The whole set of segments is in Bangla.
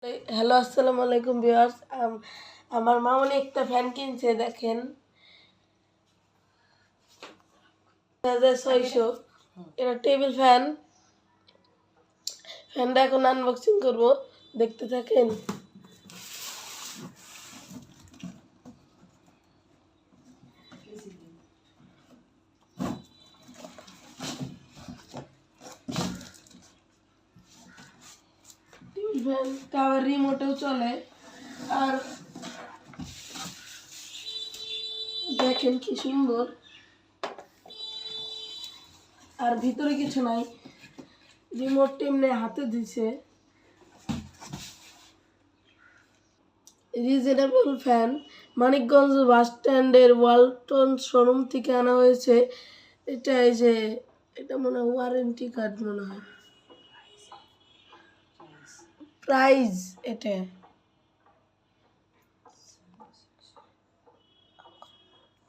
হ্যালো, আসসালামু আলাইকুম ভিউয়ার্স। আমার মামনি একটা ফ্যান কিনছে, দেখেন 1600। এটা টেবিল ফ্যান। ফ্যানটা এখন আনবক্সিং করব, দেখতে থাকেন। টেবিল ফ্যানটা আবার রিমোটেও চলে। আর দেখেন কি সুন্দর, আর ভিতরে কিছু নাই, রিমোট এমনি হাতে দিছে। রিজনেবল ফ্যান, মানিকগঞ্জ বাস স্ট্যান্ডের ওয়ালটন শোরুম থেকে আনা হয়েছে। এটা এই যে, এটা মনে হয় ওয়ারেন্টি কার্ড, মনে হয় প্রাইস। এটা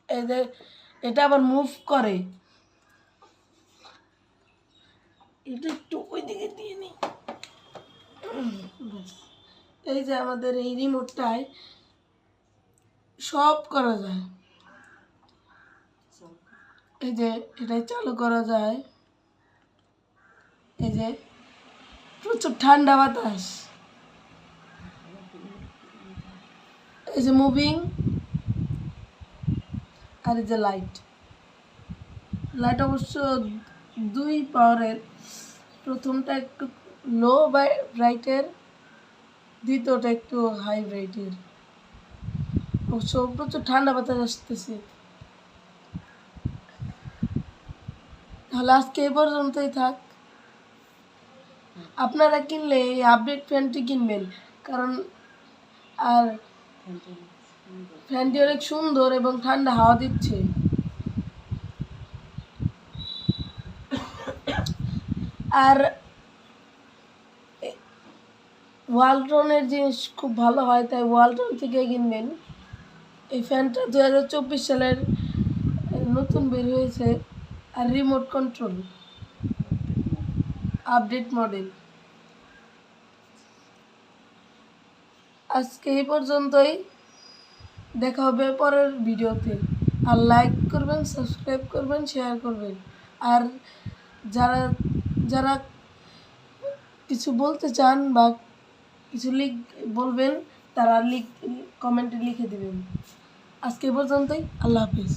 এই যে, এটা আবার মুভ করে। এটা একটু ওইদিকে দিয়ে নিই। এই যে আমাদের এই রিমোটটায় সব করা যায়। এই যে এটাই চালু করা যায়। এই যে প্রচুর ঠান্ডা বাতাস। এই যে মুভিং, আর এই যে লাইট। লাইট অবশ্য দুই পাওয়ারের, প্রথমটা একটু লো ব্রাইটের, দ্বিতীয়টা একটু হাই ব্রাইটের। অবশ্য প্রচুর ঠান্ডা বাতাস আসতেছে। তাহলে আজকে এই পর্যন্তই থাক। আপনারা কিনলে এই আপডেট ফ্যানটি কিনবেন, কারণ আর ফ্যানটি অনেক সুন্দর এবং ঠান্ডা হাওয়া দিচ্ছে। আর ওয়ালটনের জিনিস খুব ভালো হয়, তাই ওয়ালটন থেকে কিনবেন। এই ফ্যানটা 2024 সালের নতুন বের হয়েছে, আর রিমোট কন্ট্রোল, আপডেট মডেল। আজকে এই পর্যন্তই, দেখা হবে পরের ভিডিওতে। আর লাইক করবেন, সাবস্ক্রাইব করবেন, শেয়ার করবেন। আর যারা যারা কিছু বলতে চান বা কিছু বলবেন, তারা কমেন্টে লিখে দেবেন। আজকে পর্যন্তই, আল্লাহ হাফিজ।